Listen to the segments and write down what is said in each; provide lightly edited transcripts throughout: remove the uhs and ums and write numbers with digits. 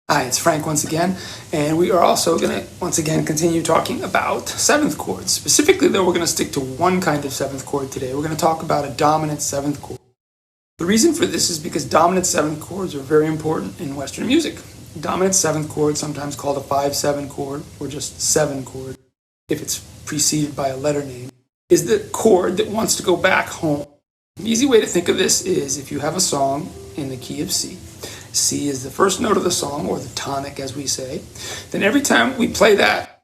Hi, it's Frank once again, and we are also going to once again continue talking about seventh chords. Specifically, though, we're going to stick to one kind of seventh chord today. We're going to talk about a dominant seventh chord. The reason for this is because dominant seventh chords are very important in Western music. Dominant seventh chord, sometimes called a 5-7 chord or just 7 chord, if it's preceded by a letter name, is the chord that wants to go back home. An easy way to think of this is if you have a song in the key of C. C is the first note of the song, or the tonic as we say. Then every time we play that,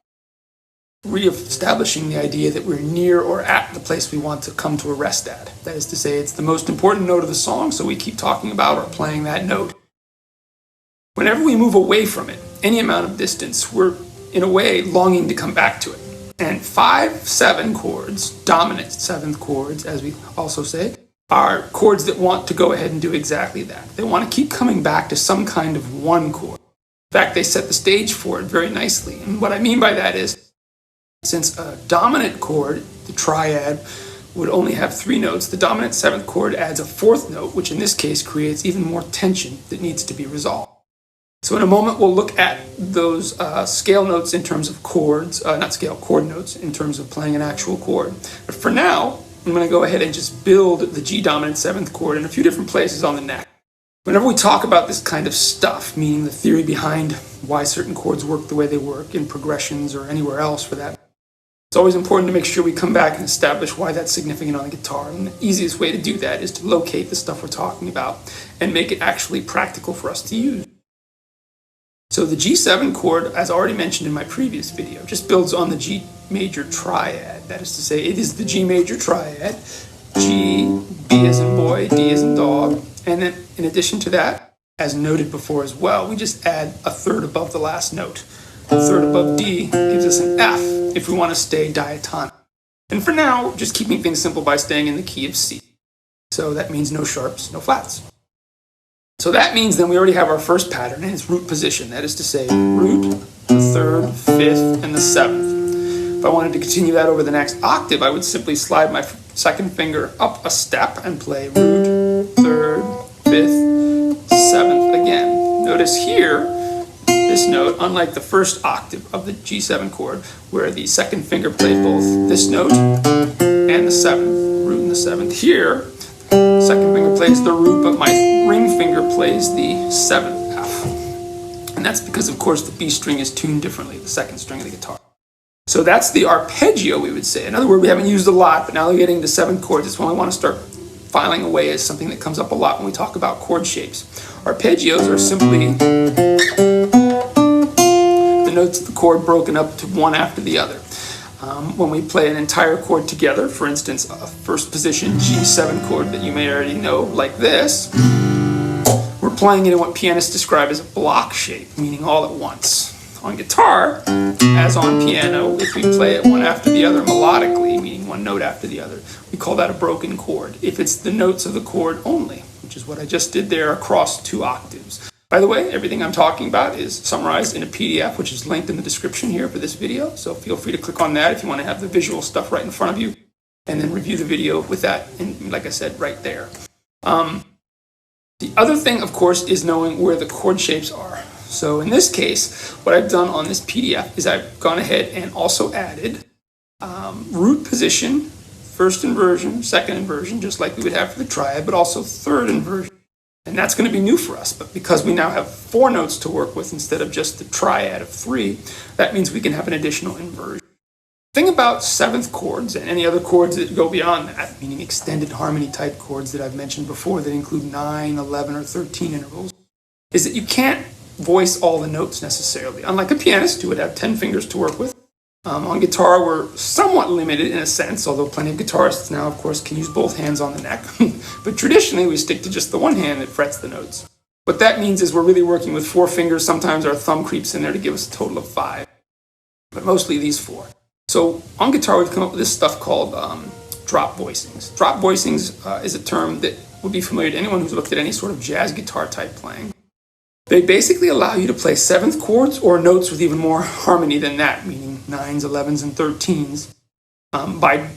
re-establishing the idea that we're near or at the place we want to come to a rest at. That is to say, it's the most important note of the song, so we keep talking about or playing that note. Whenever we move away from it, any amount of distance, we're in a way longing to come back to it. And 5-7 chords, dominant seventh chords as we also say, are chords that want to go ahead and do exactly that. They want to keep coming back to some kind of one chord. In fact, they set the stage for it very nicely. And what I mean by that is, since a dominant chord, the triad, would only have 3 notes, the dominant seventh chord adds a 4th note, which in this case creates even more tension that needs to be resolved. So in a moment, we'll look at those scale notes in terms of chords, chord notes in terms of playing an actual chord. But for now, I'm going to go ahead and just build the G dominant seventh chord in a few different places on the neck. Whenever we talk about this kind of stuff, meaning the theory behind why certain chords work the way they work in progressions or anywhere else for that, it's always important to make sure we come back and establish why that's significant on the guitar. And the easiest way to do that is to locate the stuff we're talking about and make it actually practical for us to use. So the G7 chord, as already mentioned in my previous video, just builds on the G major triad. That is to say, it is the G major triad, G, B as in boy, D as in dog, and then in addition to that, as noted before as well, we just add a 3rd above the last note. The 3rd above D gives us an F if we want to stay diatonic. And for now, just keeping things simple by staying in the key of C. So that means no sharps, no flats. So that means then we already have our first pattern, and it's root position. That is to say, root, the 3rd, 5th, and the 7th. If I wanted to continue that over the next octave, I would simply slide my 2nd finger up a step and play root, 3rd, 5th, 7th again. Notice here, this note, unlike the first octave of the G7 chord, where the 2nd finger plays both this note and the 7th, root and the 7th. Here, 2nd finger plays the root, but my ring finger plays the 7th F. And that's because, of course, the B string is tuned differently, the 2nd string of the guitar. So that's the arpeggio, we would say. Another word we haven't used a lot, but now we're getting to 7 chords. It's one I want to start filing away as something that comes up a lot when we talk about chord shapes. Arpeggios are simply the notes of the chord broken up to one after the other. When we play an entire chord together, for instance, a first position G7 chord that you may already know, like this, we're playing it in what pianists describe as a block shape, meaning all at once. On guitar, as on piano, if we play it one after the other melodically, meaning one note after the other, we call that a broken chord, if it's the notes of the chord only, which is what I just did there across 2 octaves. By the way, everything I'm talking about is summarized in a PDF, which is linked in the description here for this video. So feel free to click on that if you want to have the visual stuff right in front of you, and then review the video with that, and like I said, right there. The other thing, of course, is knowing where the chord shapes are. So in this case, what I've done on this PDF is I've gone ahead and also added root position, 1st inversion, 2nd inversion, just like we would have for the triad, but also 3rd inversion. And that's going to be new for us, but because we now have 4 notes to work with instead of just the triad of 3, that means we can have an additional inversion. The thing about 7th chords and any other chords that go beyond that, meaning extended harmony type chords that I've mentioned before that include 9, 11, or 13 intervals, is that you can't voice all the notes necessarily. Unlike a pianist who would have 10 fingers to work with, on guitar we're somewhat limited in a sense, although plenty of guitarists now, of course, can use both hands on the neck. But traditionally we stick to just the one hand that frets the notes. What that means is we're really working with 4 fingers. Sometimes our thumb creeps in there to give us a total of 5, but mostly these 4. So on guitar we've come up with this stuff called drop voicings. Drop voicings is a term that would be familiar to anyone who's looked at any sort of jazz guitar type playing. They basically allow you to play 7th chords or notes with even more harmony than that, meaning 9s, 11s, and 13s, by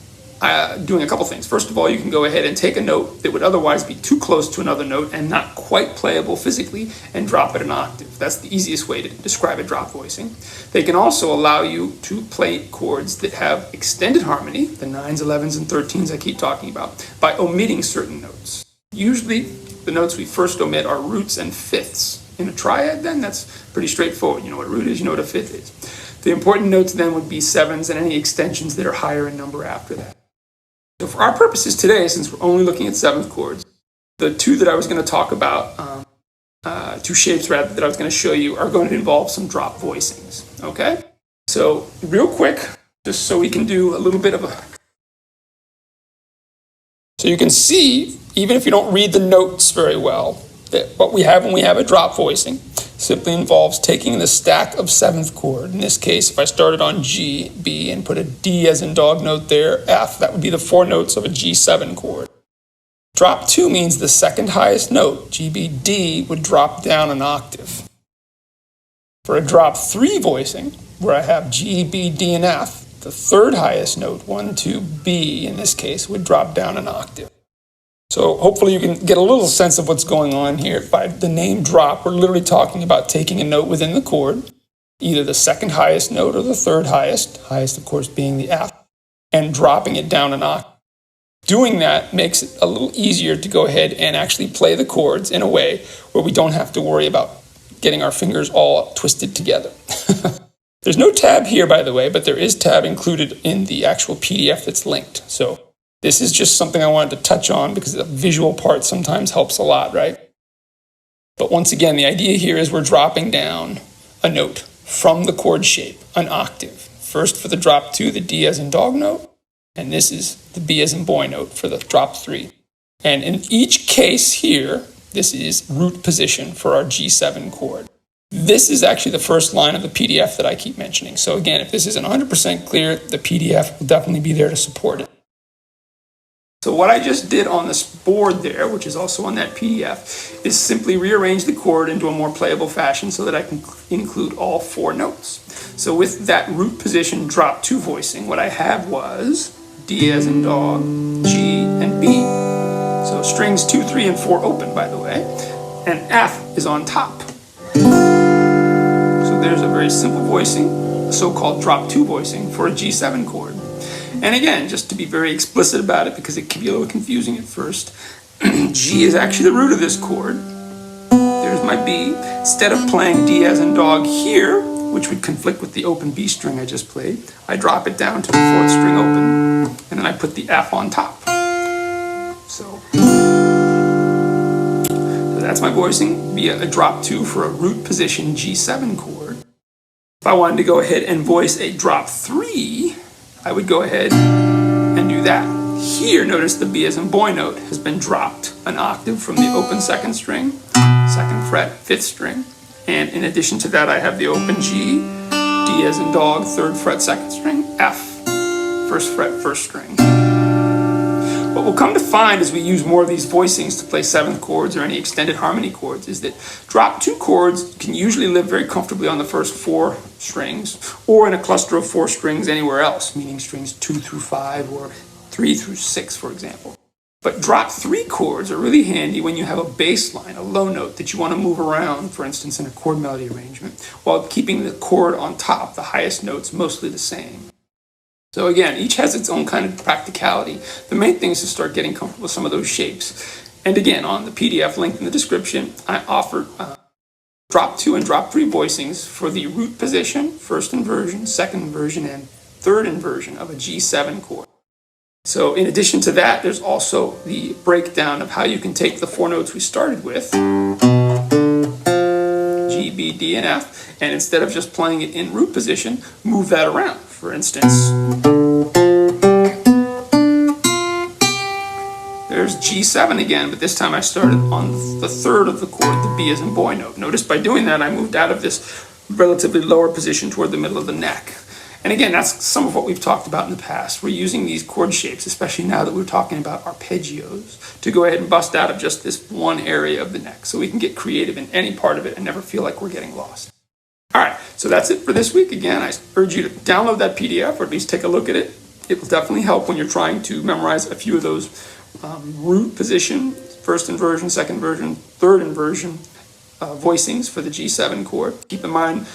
doing a couple things. First of all, you can go ahead and take a note that would otherwise be too close to another note and not quite playable physically and drop it an octave. That's the easiest way to describe a drop voicing. They can also allow you to play chords that have extended harmony, the 9s, 11s, and 13s I keep talking about, by omitting certain notes. Usually, the notes we first omit are roots and fifths. In a triad, then, that's pretty straightforward. You know what a root is, you know what a fifth is. The important notes then would be 7s and any extensions that are higher in number after that. So for our purposes today, since we're only looking at 7th chords, the two that I was going to talk about, two shapes rather, that I was going to show you are going to involve some drop voicings, okay? So real quick, just so we can do a little bit of a... So you can see, even if you don't read the notes very well, that what we have when we have a drop voicing simply involves taking the stack of 7th chord. In this case, if I started on G, B, and put a D as in dog note there, F, that would be the 4 notes of a G7 chord. Drop 2 means the second highest note, G, B, D, would drop down an octave. For a drop 3 voicing, where I have G, B, D, and F, the third highest note, 1, 2, B, in this case, would drop down an octave. So hopefully you can get a little sense of what's going on here. By the name drop, we're literally talking about taking a note within the chord, either the second highest note or the third highest of course being the F, and dropping it down an octave. Doing that makes it a little easier to go ahead and actually play the chords in a way where we don't have to worry about getting our fingers all twisted together. There's no tab here, by the way, but there is tab included in the actual PDF that's linked. So this is just something I wanted to touch on because the visual part sometimes helps a lot, right? But once again, the idea here is we're dropping down a note from the chord shape, an octave. First for the drop 2, the D as in dog note, and this is the B as in boy note for the drop 3. And in each case here, this is root position for our G7 chord. This is actually the first line of the PDF that I keep mentioning. So again, if this isn't 100% clear, the PDF will definitely be there to support it. So what I just did on this board there, which is also on that PDF, is simply rearrange the chord into a more playable fashion so that I can include all 4 notes. So with that root position drop 2 voicing, what I had was D as in dog, G, and B. So strings 2, 3, and 4 open, by the way, and F is on top. So there's a very simple voicing, a so-called drop 2 voicing for a G7 chord. And again, just to be very explicit about it, because it can be a little confusing at first, G is actually the root of this chord. There's my B. Instead of playing D as in dog here, which would conflict with the open B string I just played, I drop it down to the 4th string open, and then I put the F on top. So that's my voicing via a drop 2 for a root position G7 chord. If I wanted to go ahead and voice a drop 3, I would go ahead and do that. Here, notice the B as in boy note has been dropped an octave from the open 2nd string, 2nd fret, 5th string. And in addition to that, I have the open G, D as in dog, 3rd fret, 2nd string, F, 1st fret, 1st string. What we'll come to find as we use more of these voicings to play 7th chords or any extended harmony chords is that drop 2 chords can usually live very comfortably on the first 4 strings or in a cluster of 4 strings anywhere else, meaning strings 2 through 5 or 3 through 6, for example. But drop 3 chords are really handy when you have a bass line, a low note that you want to move around, for instance, in a chord melody arrangement, while keeping the chord on top, the highest notes, mostly the same. So again, each has its own kind of practicality. The main thing is to start getting comfortable with some of those shapes. And again, on the PDF link in the description, I offer drop 2 and drop 3 voicings for the root position, 1st inversion, 2nd inversion, and 3rd inversion of a G7 chord. So in addition to that, there's also the breakdown of how you can take the 4 notes we started with, G, B, D, and F, and instead of just playing it in root position, move that around. For instance, there's G7 again, but this time I started on the 3rd of the chord, the B as in boy note. Notice by doing that, I moved out of this relatively lower position toward the middle of the neck. And again, that's some of what we've talked about in the past. We're using these chord shapes, especially now that we're talking about arpeggios, to go ahead and bust out of just this one area of the neck so we can get creative in any part of it and never feel like we're getting lost. All right, so that's it for this week. Again, I urge you to download that PDF or at least take a look at it. It will definitely help when you're trying to memorize a few of those root position, first inversion, second inversion, third inversion voicings for the G7 chord. Keep in mind,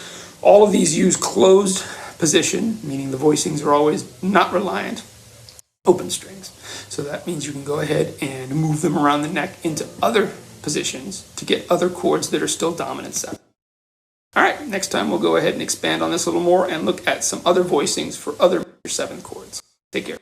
all of these use closed position, meaning the voicings are always not reliant, open strings. So that means you can go ahead and move them around the neck into other positions to get other chords that are still dominant 7. All right, next time we'll go ahead and expand on this a little more and look at some other voicings for other 7 chords. Take care.